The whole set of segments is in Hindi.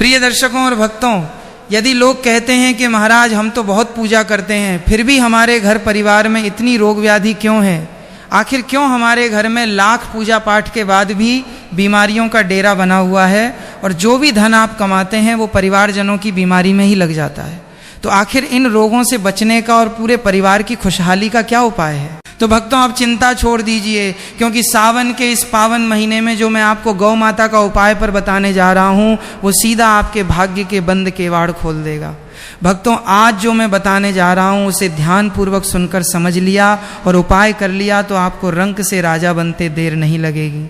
प्रिय दर्शकों और भक्तों, यदि लोग कहते हैं कि महाराज हम तो बहुत पूजा करते हैं, फिर भी हमारे घर परिवार में इतनी रोग व्याधि क्यों है, आखिर क्यों हमारे घर में लाख पूजा पाठ के बाद भी बीमारियों का डेरा बना हुआ है और जो भी धन आप कमाते हैं वो परिवारजनों की बीमारी में ही लग जाता है। तो आखिर इन रोगों से बचने का और पूरे परिवार की खुशहाली का क्या उपाय है? तो भक्तों, आप चिंता छोड़ दीजिए, क्योंकि सावन के इस पावन महीने में जो मैं आपको गौ माता का उपाय पर बताने जा रहा हूँ वो सीधा आपके भाग्य के बंद केवाड़ खोल देगा। भक्तों, आज जो मैं बताने जा रहा हूँ उसे ध्यानपूर्वक सुनकर समझ लिया और उपाय कर लिया तो आपको रंक से राजा बनते देर नहीं लगेगी।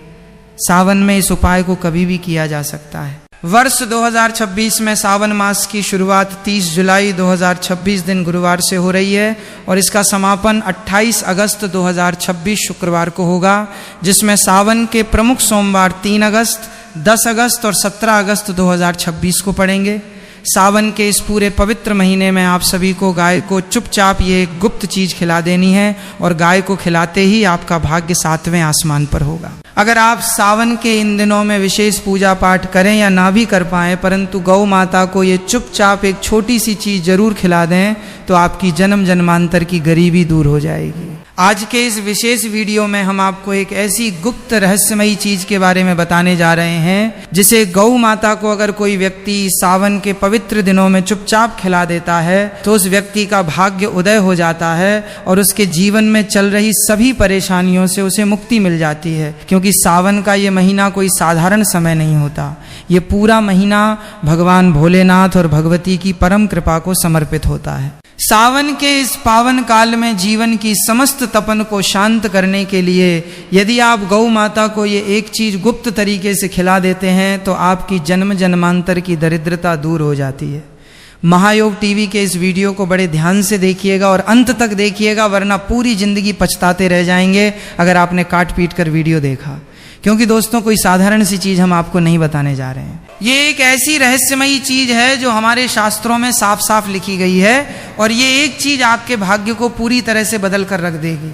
सावन में इस उपाय को कभी भी किया जा सकता है। वर्ष 2026 में सावन मास की शुरुआत 30 जुलाई 2026 दिन गुरुवार से हो रही है और इसका समापन 28 अगस्त 2026 शुक्रवार को होगा, जिसमें सावन के प्रमुख सोमवार 3 अगस्त, 10 अगस्त और 17 अगस्त 2026 को पड़ेंगे। सावन के इस पूरे पवित्र महीने में आप सभी को गाय को चुपचाप ये एक गुप्त चीज खिला देनी है और गाय को खिलाते ही आपका भाग्य 7वें आसमान पर होगा। अगर आप सावन के इन दिनों में विशेष पूजा पाठ करें या ना भी कर पाएं, परंतु गौ माता को ये चुपचाप एक छोटी सी चीज जरूर खिला दें तो आपकी जन्म जन्मांतर की गरीबी दूर हो जाएगी। आज के इस विशेष वीडियो में हम आपको एक ऐसी गुप्त रहस्यमयी चीज के बारे में बताने जा रहे हैं जिसे गौ माता को अगर कोई व्यक्ति सावन के पवित्र दिनों में चुपचाप खिला देता है तो उस व्यक्ति का भाग्य उदय हो जाता है और उसके जीवन में चल रही सभी परेशानियों से उसे मुक्ति मिल जाती है। क्योंकि सावन का ये महीना कोई साधारण समय नहीं होता, ये पूरा महीना भगवान भोलेनाथ और भगवती की परम कृपा को समर्पित होता है। सावन के इस पावन काल में जीवन की समस्त तपन को शांत करने के लिए यदि आप गौ माता को ये एक चीज गुप्त तरीके से खिला देते हैं तो आपकी जन्म जन्मांतर की दरिद्रता दूर हो जाती है। महायोग टीवी के इस वीडियो को बड़े ध्यान से देखिएगा और अंत तक देखिएगा, वरना पूरी जिंदगी पछताते रह जाएंगे अगर आपने काट पीट कर वीडियो देखा। क्योंकि दोस्तों, कोई साधारण सी चीज हम आपको नहीं बताने जा रहे हैं। ये एक ऐसी रहस्यमयी चीज है जो हमारे शास्त्रों में साफ साफ लिखी गई है और ये एक चीज आपके भाग्य को पूरी तरह से बदल कर रख देगी।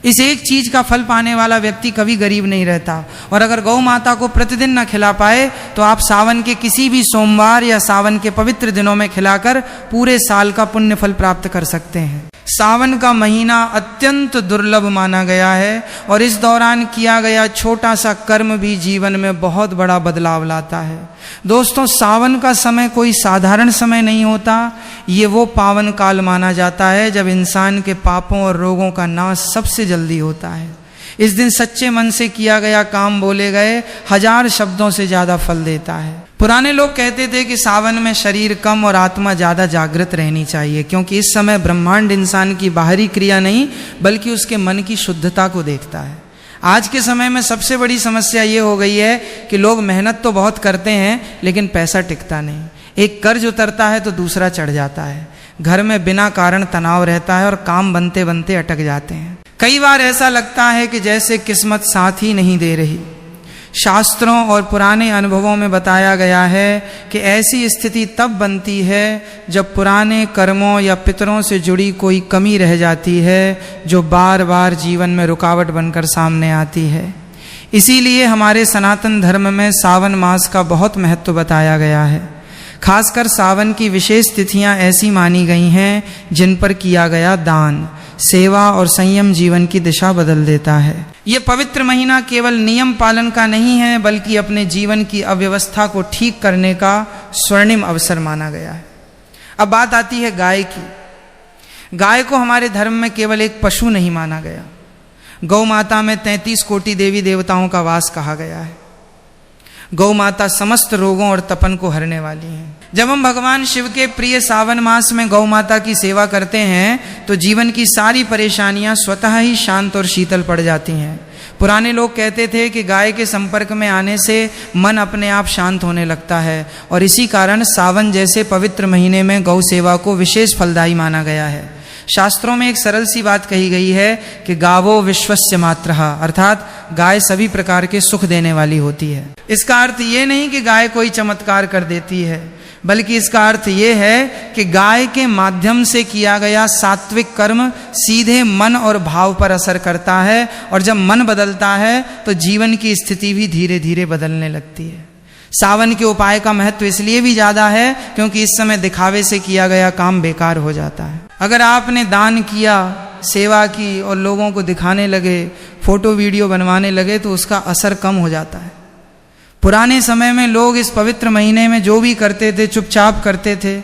इस एक चीज का फल पाने वाला व्यक्ति कभी गरीब नहीं रहता। और अगर गौ माता को प्रतिदिन न खिला पाए तो आप सावन के किसी भी सोमवार या सावन के पवित्र दिनों में खिलाकर पूरे साल का पुण्य फल प्राप्त कर सकते हैं। सावन का महीना अत्यंत दुर्लभ माना गया है और इस दौरान किया गया छोटा सा कर्म भी जीवन में बहुत बड़ा बदलाव लाता है। दोस्तों, सावन का समय कोई साधारण समय नहीं होता, ये वो पावन काल माना जाता है जब इंसान के पापों और रोगों का नाश सबसे जल्दी होता है। इस दिन सच्चे मन से किया गया काम बोले गए 1000 शब्दों से ज्यादा फल देता है। पुराने लोग कहते थे कि सावन में शरीर कम और आत्मा ज्यादा जागृत रहनी चाहिए, क्योंकि इस समय ब्रह्मांड इंसान की बाहरी क्रिया नहीं बल्कि उसके मन की शुद्धता को देखता है। आज के समय में सबसे बड़ी समस्या ये हो गई है कि लोग मेहनत तो बहुत करते हैं लेकिन पैसा टिकता नहीं। एक कर्ज उतरता है तो दूसरा चढ़ जाता है, घर में बिना कारण तनाव रहता है और काम बनते बनते अटक जाते हैं। कई बार ऐसा लगता है कि जैसे किस्मत साथ ही नहीं दे रही। शास्त्रों और पुराने अनुभवों में बताया गया है कि ऐसी स्थिति तब बनती है जब पुराने कर्मों या पितरों से जुड़ी कोई कमी रह जाती है जो बार बार जीवन में रुकावट बनकर सामने आती है। इसीलिए हमारे सनातन धर्म में सावन मास का बहुत महत्व बताया गया है। खासकर सावन की विशेष तिथियां ऐसी मानी गई हैं जिन पर किया गया दान, सेवा और संयम जीवन की दिशा बदल देता है। ये पवित्र महीना केवल नियम पालन का नहीं है बल्कि अपने जीवन की अव्यवस्था को ठीक करने का स्वर्णिम अवसर माना गया है। अब बात आती है गाय की। गाय को हमारे धर्म में केवल एक पशु नहीं माना गया। गौ माता में 33 कोटि देवी देवताओं का वास कहा गया है। गौ माता समस्त रोगों और तपन को हरने वाली है। जब हम भगवान शिव के प्रिय सावन मास में गौ माता की सेवा करते हैं तो जीवन की सारी परेशानियां स्वतः ही शांत और शीतल पड़ जाती हैं। पुराने लोग कहते थे कि गाय के संपर्क में आने से मन अपने आप शांत होने लगता है और इसी कारण सावन जैसे पवित्र महीने में गौ सेवा को विशेष फलदायी माना गया है। शास्त्रों में एक सरल सी बात कही गई है कि गावो विश्वस्य मात्रः, अर्थात गाय सभी प्रकार के सुख देने वाली होती है। इसका अर्थ ये नहीं कि गाय कोई चमत्कार कर देती है, बल्कि इसका अर्थ ये है कि गाय के माध्यम से किया गया सात्विक कर्म सीधे मन और भाव पर असर करता है और जब मन बदलता है तो जीवन की स्थिति भी धीरे धीरे बदलने लगती है। सावन के उपाय का महत्व इसलिए भी ज़्यादा है क्योंकि इस समय दिखावे से किया गया काम बेकार हो जाता है। अगर आपने दान किया, सेवा की और लोगों को दिखाने लगे, फोटो वीडियो बनवाने लगे तो उसका असर कम हो जाता है। पुराने समय में लोग इस पवित्र महीने में जो भी करते थे चुपचाप करते थे,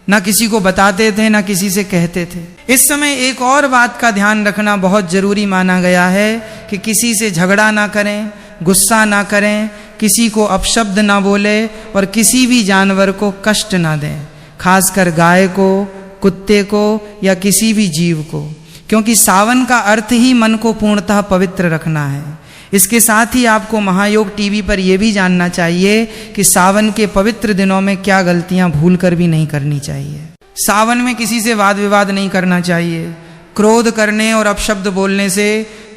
ना किसी को बताते थे ना किसी से कहते थे। इस समय एक और बात का ध्यान रखना बहुत जरूरी माना गया है कि किसी से झगड़ा ना करें, गुस्सा ना करें, किसी को अपशब्द ना बोले और किसी भी जानवर को कष्ट ना दें, खासकर गाय को, कुत्ते को या किसी भी जीव को, क्योंकि सावन का अर्थ ही मन को पूर्णतः पवित्र रखना है। इसके साथ ही आपको महायोग टीवी पर यह भी जानना चाहिए कि सावन के पवित्र दिनों में क्या गलतियां भूल कर भी नहीं करनी चाहिए। सावन में किसी से वाद विवाद नहीं करना चाहिए। क्रोध करने और अपशब्द बोलने से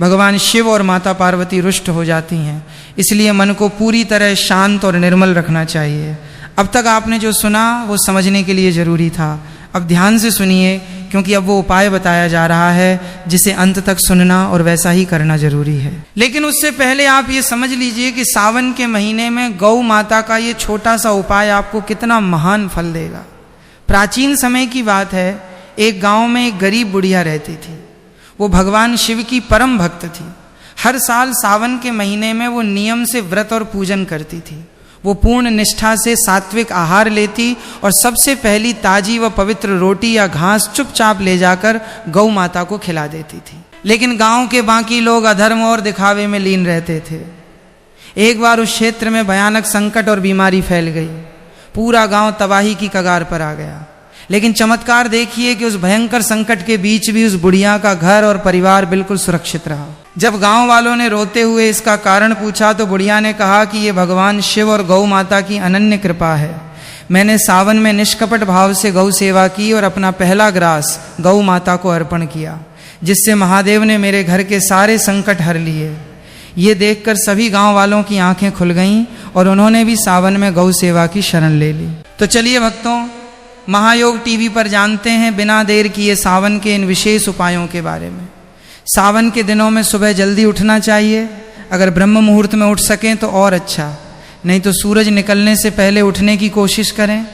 भगवान शिव और माता पार्वती रुष्ट हो जाती हैं, इसलिए मन को पूरी तरह शांत और निर्मल रखना चाहिए। अब तक आपने जो सुना वो समझने के लिए जरूरी था। अब ध्यान से सुनिए, क्योंकि अब वो उपाय बताया जा रहा है जिसे अंत तक सुनना और वैसा ही करना जरूरी है। लेकिन उससे पहले आप ये समझ लीजिए कि सावन के महीने में गौ माता का ये छोटा सा उपाय आपको कितना महान फल देगा। प्राचीन समय की बात है, एक गांव में एक गरीब बुढ़िया रहती थी। वो भगवान शिव की परम भक्त थी। हर साल सावन के महीने में वो नियम से व्रत और पूजन करती थी। वो पूर्ण निष्ठा से सात्विक आहार लेती और सबसे पहली ताजी व पवित्र रोटी या घास चुपचाप ले जाकर गौ माता को खिला देती थी। लेकिन गांव के बाकी लोग अधर्म और दिखावे में लीन रहते थे। एक बार उस क्षेत्र में भयानक संकट और बीमारी फैल गई। पूरा गांव तबाही की कगार पर आ गया। लेकिन चमत्कार देखिए कि उस भयंकर संकट के बीच भी उस बुढ़िया का घर और परिवार बिल्कुल सुरक्षित रहा। जब गांव वालों ने रोते हुए इसका कारण पूछा तो बुढ़िया ने कहा कि ये भगवान शिव और गौ माता की अनन्य कृपा है। मैंने सावन में निष्कपट भाव से गौ सेवा की और अपना पहला ग्रास गौ माता को अर्पण किया, जिससे महादेव ने मेरे घर के सारे संकट हर लिए। ये देखकर सभी गांव वालों की आंखें खुल गईं और उन्होंने भी सावन में गौ सेवा की शरण ले ली। तो चलिए भक्तों, महायोग टीवी पर जानते हैं बिना देर किए सावन के इन विशेष उपायों के बारे में। सावन के दिनों में सुबह जल्दी उठना चाहिए। अगर ब्रह्म मुहूर्त में उठ सकें तो और अच्छा, नहीं तो सूरज निकलने से पहले उठने की कोशिश करें।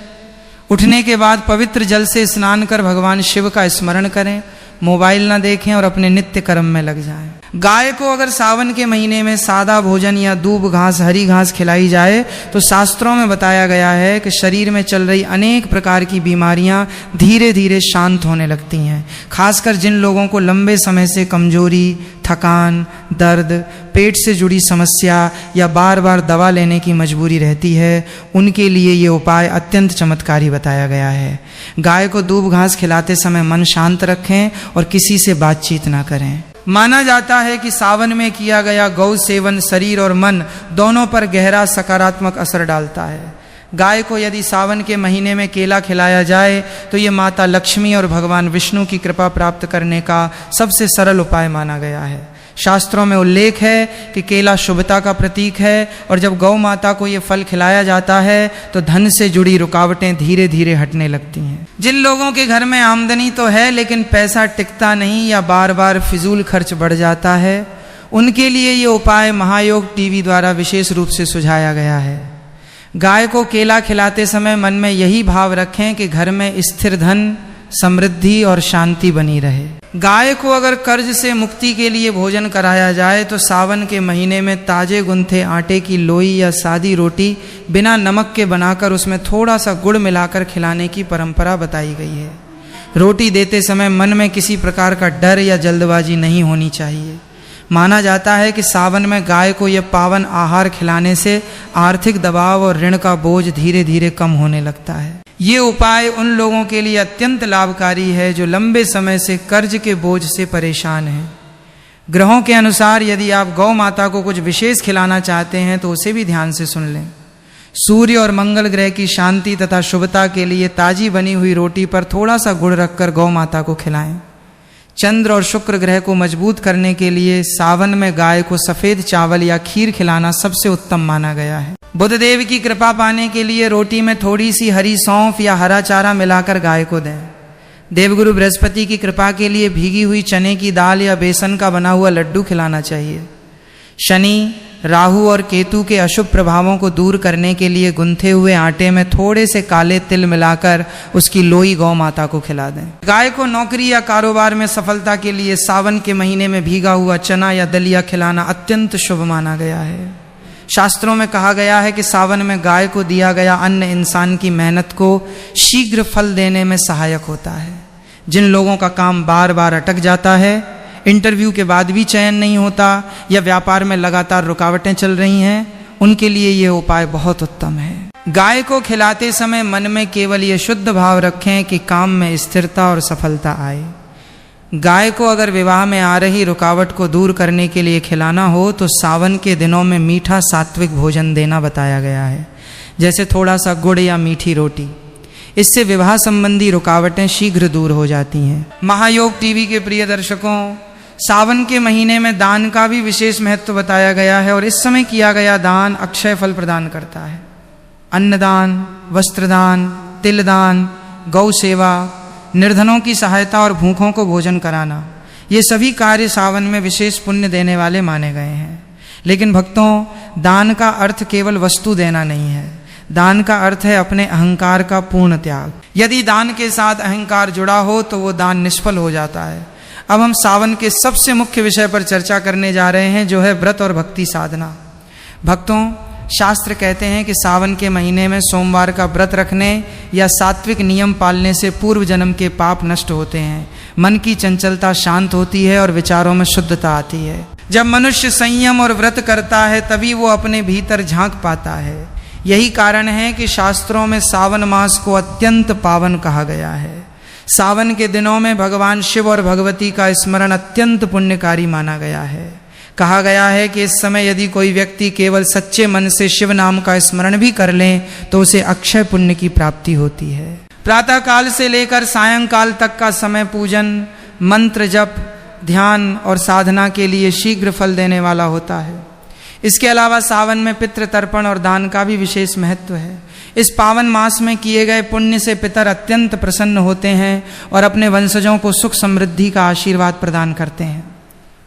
उठने के बाद पवित्र जल से स्नान कर भगवान शिव का स्मरण करें, मोबाइल ना देखें और अपने नित्य कर्म में लग जाएं। गाय को अगर सावन के महीने में सादा भोजन या दूब घास, हरी घास खिलाई जाए तो शास्त्रों में बताया गया है कि शरीर में चल रही अनेक प्रकार की बीमारियां धीरे धीरे शांत होने लगती हैं। खासकर जिन लोगों को लंबे समय से कमजोरी, थकान, दर्द, पेट से जुड़ी समस्या या बार बार दवा लेने की मजबूरी रहती है, उनके लिए ये उपाय अत्यंत चमत्कारी बताया गया है। गाय को दूब घास खिलाते समय मन शांत रखें और किसी से बातचीत ना करें। माना जाता है कि सावन में किया गया गौ सेवन शरीर और मन दोनों पर गहरा सकारात्मक असर डालता है। गाय को यदि सावन के महीने में केला खिलाया जाए तो ये माता लक्ष्मी और भगवान विष्णु की कृपा प्राप्त करने का सबसे सरल उपाय माना गया है। शास्त्रों में उल्लेख है कि केला शुभता का प्रतीक है और जब गौ माता को ये फल खिलाया जाता है तो धन से जुड़ी रुकावटें धीरे धीरे हटने लगती हैं। जिन लोगों के घर में आमदनी तो है लेकिन पैसा टिकता नहीं या बार बार फिजूल खर्च बढ़ जाता है, उनके लिए ये उपाय महायोग टीवी द्वारा विशेष रूप से सुझाया गया है। गाय को केला खिलाते समय मन में यही भाव रखें कि घर में स्थिर धन, समृद्धि और शांति बनी रहे। गाय को अगर कर्ज से मुक्ति के लिए भोजन कराया जाए तो सावन के महीने में ताजे गुंथे आटे की लोई या सादी रोटी बिना नमक के बनाकर उसमें थोड़ा सा गुड़ मिलाकर खिलाने की परंपरा बताई गई है। रोटी देते समय मन में किसी प्रकार का डर या जल्दबाजी नहीं होनी चाहिए। माना जाता है कि सावन में गाय को यह पावन आहार खिलाने से आर्थिक दबाव और ऋण का बोझ धीरे धीरे कम होने लगता है। ये उपाय उन लोगों के लिए अत्यंत लाभकारी है जो लंबे समय से कर्ज के बोझ से परेशान हैं। ग्रहों के अनुसार यदि आप गौ माता को कुछ विशेष खिलाना चाहते हैं तो उसे भी ध्यान से सुन लें। सूर्य और मंगल ग्रह की शांति तथा शुभता के लिए ताजी बनी हुई रोटी पर थोड़ा सा गुड़ रखकर गौ माता को खिलाएं। चंद्र और शुक्र ग्रह को मजबूत करने के लिए सावन में गाय को सफेद चावल या खीर खिलाना सबसे उत्तम माना गया है। बुधदेव की कृपा पाने के लिए रोटी में थोड़ी सी हरी सौंफ या हरा चारा मिलाकर गाय को दें। देवगुरु बृहस्पति की कृपा के लिए भीगी हुई चने की दाल या बेसन का बना हुआ लड्डू खिलाना चाहिए। शनि, राहु और केतु के अशुभ प्रभावों को दूर करने के लिए गुंथे हुए आटे में थोड़े से काले तिल मिलाकर उसकी लोई गौ माता को खिला दें। गाय को नौकरी या कारोबार में सफलता के लिए सावन के महीने में भीगा हुआ चना या दलिया खिलाना अत्यंत शुभ माना गया है। शास्त्रों में कहा गया है कि सावन में गाय को दिया गया अन्न इंसान की मेहनत को शीघ्र फल देने में सहायक होता है। जिन लोगों का काम बार बार अटक जाता है, इंटरव्यू के बाद भी चयन नहीं होता या व्यापार में लगातार रुकावटें चल रही हैं, उनके लिए ये उपाय बहुत उत्तम है। गाय को खिलाते समय मन में केवल ये शुद्ध भाव रखें कि काम में स्थिरता और सफलता आए। गाय को अगर विवाह में आ रही रुकावट को दूर करने के लिए खिलाना हो तो सावन के दिनों में मीठा सात्विक भोजन देना बताया गया है, जैसे थोड़ा सा गुड़ या मीठी रोटी। इससे विवाह संबंधी रुकावटें शीघ्र दूर हो जाती हैं। महायोग टीवी के प्रिय दर्शकों, सावन के महीने में दान का भी विशेष महत्व बताया गया है और इस समय किया गया दान अक्षय फल प्रदान करता है। अन्नदान, वस्त्रदान, तिलदान, गौ सेवा, निर्धनों की सहायता और भूखों को भोजन कराना, ये सभी कार्य सावन में विशेष पुण्य देने वाले माने गए हैं। लेकिन भक्तों, दान का अर्थ केवल वस्तु देना नहीं है। दान का अर्थ है अपने अहंकार का पूर्ण त्याग। यदि दान के साथ अहंकार जुड़ा हो तो वो दान निष्फल हो जाता है। अब हम सावन के सबसे मुख्य विषय पर चर्चा करने जा रहे हैं, जो है व्रत और भक्ति साधना। भक्तों, शास्त्र कहते हैं कि सावन के महीने में सोमवार का व्रत रखने या सात्विक नियम पालने से पूर्व जन्म के पाप नष्ट होते हैं, मन की चंचलता शांत होती है और विचारों में शुद्धता आती है। जब मनुष्य संयम और व्रत करता है तभी वो अपने भीतर झांक पाता है। यही कारण है कि शास्त्रों में सावन मास को अत्यंत पावन कहा गया है। सावन के दिनों में भगवान शिव और भगवती का स्मरण अत्यंत पुण्यकारी माना गया है। कहा गया है कि इस समय यदि कोई व्यक्ति केवल सच्चे मन से शिव नाम का स्मरण भी कर ले तो उसे अक्षय पुण्य की प्राप्ति होती है। प्रातः काल से लेकर सायंकाल तक का समय पूजन, मंत्र जप, ध्यान और साधना के लिए शीघ्र फल देने वाला होता है। इसके अलावा सावन में पितृ तर्पण और दान का भी विशेष महत्व है। इस पावन मास में किए गए पुण्य से पितर अत्यंत प्रसन्न होते हैं और अपने वंशजों को सुख समृद्धि का आशीर्वाद प्रदान करते हैं।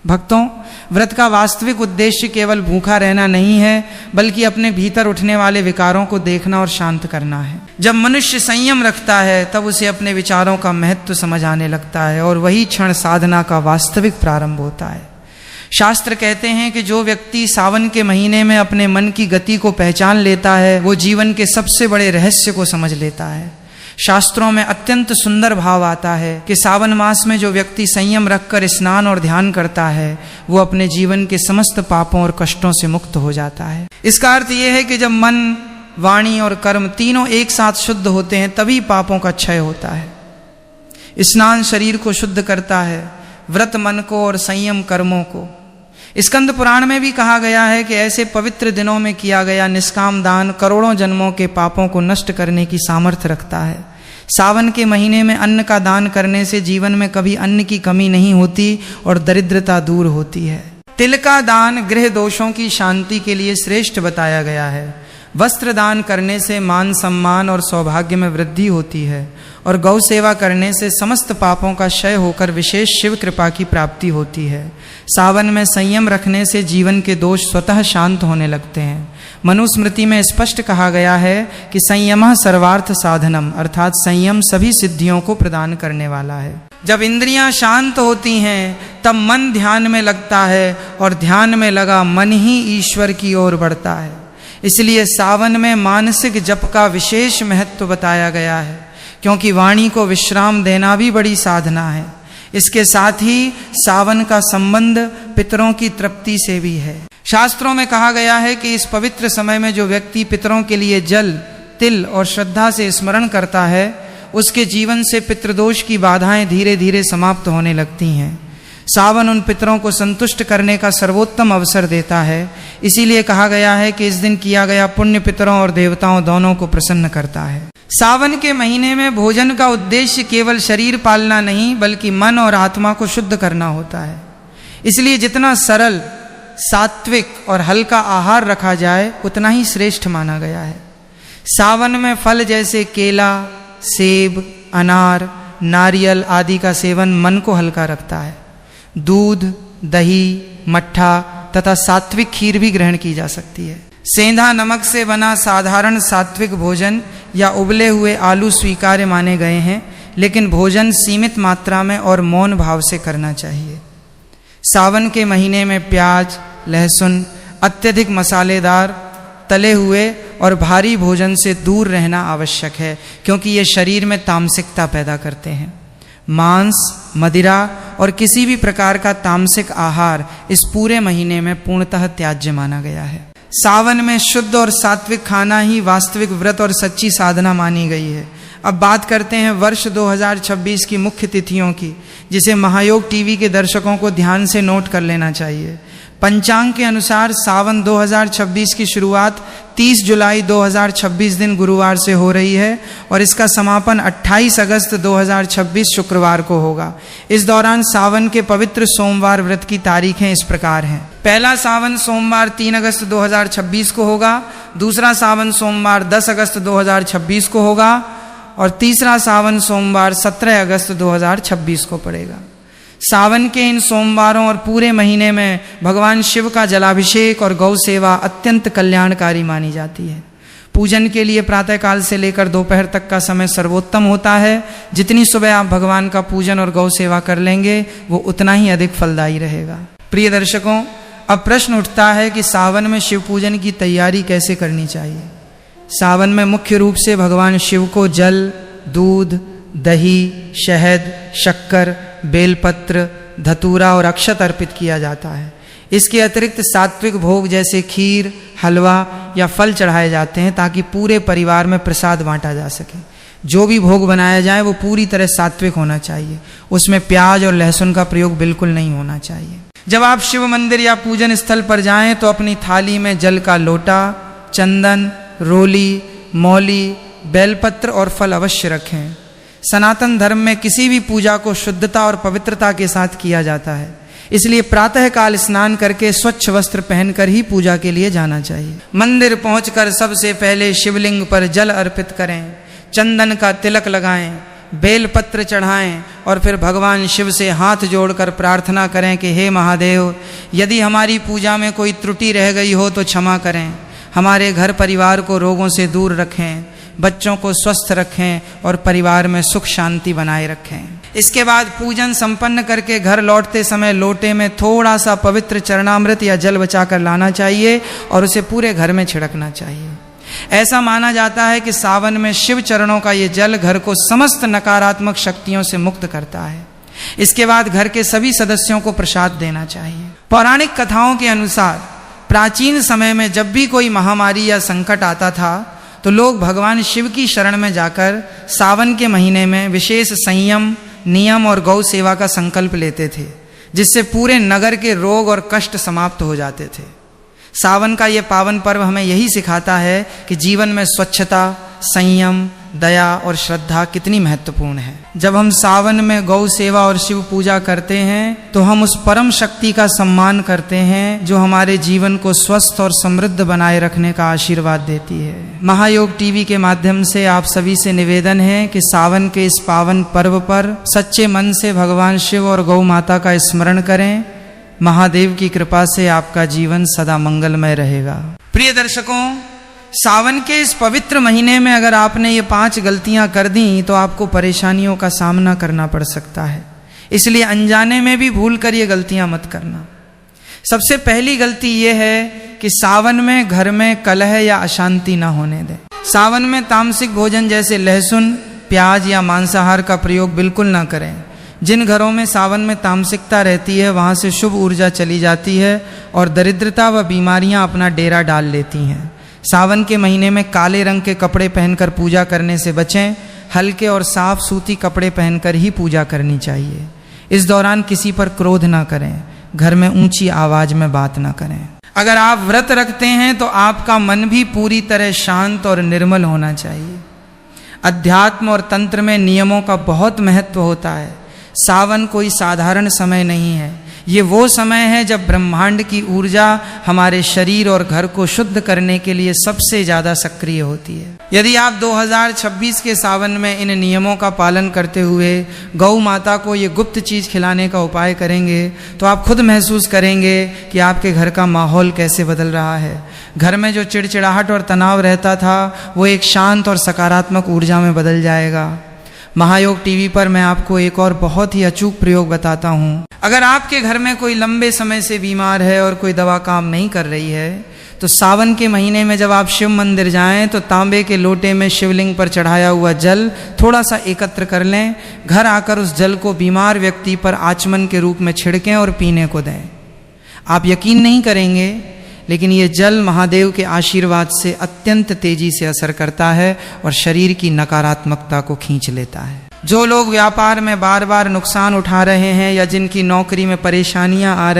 भक्तों, व्रत का वास्तविक उद्देश्य केवल भूखा रहना नहीं है, बल्कि अपने भीतर उठने वाले विकारों को देखना और शांत करना है। जब मनुष्य संयम रखता है तब उसे अपने विचारों का महत्व समझ आने लगता है और वही क्षण साधना का वास्तविक प्रारंभ होता है। शास्त्र कहते हैं कि जो व्यक्ति सावन के महीने में अपने मन की गति को पहचान लेता है वो जीवन के सबसे बड़े रहस्य को समझ लेता है। शास्त्रों में अत्यंत सुंदर भाव आता है कि सावन मास में जो व्यक्ति संयम रखकर स्नान और ध्यान करता है वो अपने जीवन के समस्त पापों और कष्टों से मुक्त हो जाता है। इसका अर्थ ये है कि जब मन, वाणी और कर्म तीनों एक साथ शुद्ध होते हैं तभी पापों का क्षय होता है। स्नान शरीर को शुद्ध करता है, व्रत मन को और संयम कर्मों को। स्कंद पुराण में भी कहा गया है कि ऐसे पवित्र दिनों में किया गया निष्काम दान करोड़ों जन्मों के पापों को नष्ट करने की सामर्थ्य रखता है। सावन के महीने में अन्न का दान करने से जीवन में कभी अन्न की कमी नहीं होती और दरिद्रता दूर होती है। तिल का दान गृह दोषों की शांति के लिए श्रेष्ठ बताया गया है। वस्त्र दान करने से मान सम्मान और सौभाग्य में वृद्धि होती है और गौ सेवा करने से समस्त पापों का क्षय होकर विशेष शिव कृपा की प्राप्ति होती है। सावन में संयम रखने से जीवन के दोष स्वतः शांत होने लगते हैं। मनुस्मृति में स्पष्ट कहा गया है कि संयमः सर्वार्थ साधनम, अर्थात संयम सभी सिद्धियों को प्रदान करने वाला है। जब इंद्रियां शांत होती हैं तब मन ध्यान में लगता है और ध्यान में लगा मन ही ईश्वर की ओर बढ़ता है। इसलिए सावन में मानसिक जप का विशेष महत्व बताया गया है, क्योंकि वाणी को विश्राम देना भी बड़ी साधना है। इसके साथ ही सावन का संबंध पितरों की तृप्ति से भी है। शास्त्रों में कहा गया है कि इस पवित्र समय में जो व्यक्ति पितरों के लिए जल, तिल और श्रद्धा से स्मरण करता है उसके जीवन से पितृदोष की बाधाएं धीरे धीरे समाप्त होने लगती हैं। सावन उन पितरों को संतुष्ट करने का सर्वोत्तम अवसर देता है। इसीलिए कहा गया है कि इस दिन किया गया पुण्य पितरों और देवताओं दोनों को प्रसन्न करता है। सावन के महीने में भोजन का उद्देश्य केवल शरीर पालना नहीं बल्कि मन और आत्मा को शुद्ध करना होता है। इसलिए जितना सरल, सात्विक और हल्का आहार रखा जाए उतना ही श्रेष्ठ माना गया है। सावन में फल जैसे केला, सेब, अनार, नारियल आदि का सेवन मन को हल्का रखता है। दूध, दही, मट्ठा तथा सात्विक खीर भी ग्रहण की जा सकती है। सेंधा नमक से बना साधारण सात्विक भोजन या उबले हुए आलू स्वीकार्य माने गए हैं, लेकिन भोजन सीमित मात्रा में और मौन भाव से करना चाहिए। सावन के महीने में प्याज, लहसुन, अत्यधिक मसालेदार, तले हुए और भारी भोजन से दूर रहना आवश्यक है, क्योंकि ये शरीर में तामसिकता पैदा करते हैं। मांस, मदिरा और किसी भी प्रकार का तामसिक आहार इस पूरे महीने में पूर्णतः त्याज्य माना गया है। सावन में शुद्ध और सात्विक खाना ही वास्तविक व्रत और सच्ची साधना मानी गई है। अब बात करते हैं वर्ष 2026 की मुख्य तिथियों की, जिसे महायोग टीवी के दर्शकों को ध्यान से नोट कर लेना चाहिए। पंचांग के अनुसार सावन 2026 की शुरुआत 30 जुलाई 2026 दिन गुरुवार से हो रही है और इसका समापन 28 अगस्त 2026 शुक्रवार को होगा। इस दौरान सावन के पवित्र सोमवार व्रत की तारीखें इस प्रकार हैं। पहला सावन सोमवार 3 अगस्त 2026 को होगा, दूसरा सावन सोमवार 10 अगस्त 2026 को होगा और तीसरा सावन सोमवार 17 अगस्त 2026 को पड़ेगा। सावन के इन सोमवारों और पूरे महीने में भगवान शिव का जलाभिषेक और गौ सेवा अत्यंत कल्याणकारी मानी जाती है। पूजन के लिए प्रातःकाल से लेकर दोपहर तक का समय सर्वोत्तम होता है। जितनी सुबह आप भगवान का पूजन और गौ सेवा कर लेंगे वो उतना ही अधिक फलदायी रहेगा। प्रिय दर्शकों, अब प्रश्न उठता है कि सावन में शिव पूजन की तैयारी कैसे करनी चाहिए। सावन में मुख्य रूप से भगवान शिव को जल, दूध, दही, शहद, शक्कर, बेलपत्र, धतूरा और अक्षत अर्पित किया जाता है। इसके अतिरिक्त सात्विक भोग जैसे खीर, हलवा या फल चढ़ाए जाते हैं ताकि पूरे परिवार में प्रसाद बांटा जा सके। जो भी भोग बनाया जाए वो पूरी तरह सात्विक होना चाहिए, उसमें प्याज और लहसुन का प्रयोग बिल्कुल नहीं होना चाहिए। जब आप शिव मंदिर या पूजन स्थल पर जाएं तो अपनी थाली में जल का लोटा, चंदन, रोली, मौली, बेलपत्र और फल अवश्य रखें। सनातन धर्म में किसी भी पूजा को शुद्धता और पवित्रता के साथ किया जाता है, इसलिए प्रातःकाल स्नान करके स्वच्छ वस्त्र पहनकर ही पूजा के लिए जाना चाहिए। मंदिर पहुंचकर सबसे पहले शिवलिंग पर जल अर्पित करें, चंदन का तिलक लगाएं, बेलपत्र चढ़ाएं और फिर भगवान शिव से हाथ जोड़कर प्रार्थना करें कि हे महादेव, यदि हमारी पूजा में कोई त्रुटि रह गई हो तो क्षमा करें। हमारे घर परिवार को रोगों से दूर रखें, बच्चों को स्वस्थ रखें और परिवार में सुख शांति बनाए रखें। इसके बाद पूजन संपन्न करके घर लौटते समय लोटे में थोड़ा सा पवित्र चरणामृत या जल बचाकर लाना चाहिए और उसे पूरे घर में छिड़कना चाहिए। ऐसा माना जाता है कि सावन में शिव चरणों का ये जल घर को समस्त नकारात्मक शक्तियों से मुक्त करता है। इसके बाद घर के सभी सदस्यों को प्रसाद देना चाहिए। पौराणिक कथाओं के अनुसार प्राचीन समय में जब भी कोई महामारी या संकट आता था तो लोग भगवान शिव की शरण में जाकर सावन के महीने में विशेष संयम, नियम और गौ सेवा का संकल्प लेते थे, जिससे पूरे नगर के रोग और कष्ट समाप्त हो जाते थे। सावन का ये पावन पर्व हमें यही सिखाता है कि जीवन में स्वच्छता, संयम, दया और श्रद्धा कितनी महत्वपूर्ण है। जब हम सावन में गौ सेवा और शिव पूजा करते हैं तो हम उस परम शक्ति का सम्मान करते हैं जो हमारे जीवन को स्वस्थ और समृद्ध बनाए रखने का आशीर्वाद देती है। महायोग टीवी के माध्यम से आप सभी से निवेदन है कि सावन के इस पावन पर्व पर सच्चे मन से भगवान शिव और गौ माता का स्मरण करें। महादेव की कृपा से आपका जीवन सदा मंगलमय रहेगा। प्रिय दर्शकों, सावन के इस पवित्र महीने में अगर आपने ये 5 गलतियां कर दी तो आपको परेशानियों का सामना करना पड़ सकता है, इसलिए अनजाने में भी भूल कर ये गलतियां मत करना। सबसे पहली गलती ये है कि सावन में घर में कलह या अशांति ना होने दें। सावन में तामसिक भोजन जैसे लहसुन, प्याज या मांसाहार का प्रयोग बिल्कुल ना करें। जिन घरों में सावन में तामसिकता रहती है वहाँ से शुभ ऊर्जा चली जाती है और दरिद्रता व बीमारियाँ अपना डेरा डाल लेती हैं। सावन के महीने में काले रंग के कपड़े पहनकर पूजा करने से बचें। हल्के और साफ सूती कपड़े पहनकर ही पूजा करनी चाहिए। इस दौरान किसी पर क्रोध ना करें, घर में ऊंची आवाज में बात ना करें। अगर आप व्रत रखते हैं तो आपका मन भी पूरी तरह शांत और निर्मल होना चाहिए। अध्यात्म और तंत्र में नियमों का बहुत महत्व होता है। सावन कोई साधारण समय नहीं है, ये वो समय है जब ब्रह्मांड की ऊर्जा हमारे शरीर और घर को शुद्ध करने के लिए सबसे ज़्यादा सक्रिय होती है। यदि आप 2026 के सावन में इन नियमों का पालन करते हुए गौ माता को ये गुप्त चीज़ खिलाने का उपाय करेंगे तो आप खुद महसूस करेंगे कि आपके घर का माहौल कैसे बदल रहा है। घर में जो चिड़चिड़ाहट और तनाव रहता था वो एक शांत और सकारात्मक ऊर्जा में बदल जाएगा। महायोग टीवी पर मैं आपको एक और बहुत ही अचूक प्रयोग बताता हूँ। अगर आपके घर में कोई लंबे समय से बीमार है और कोई दवा काम नहीं कर रही है तो सावन के महीने में जब आप शिव मंदिर जाएं तो तांबे के लोटे में शिवलिंग पर चढ़ाया हुआ जल थोड़ा सा एकत्र कर लें। घर आकर उस जल को बीमार व्यक्ति पर आचमन के रूप में छिड़कें और पीने को दें। आप यकीन नहीं करेंगे लेकिन ये जल महादेव के आशीर्वाद से अत्यंत तेजी से असर करता है और शरीर की नकारात्मकता को खींच लेता है। जो लोग व्यापार में बार बार नुकसान उठा रहे हैं या जिनकी नौकरी में परेशानियां आ रही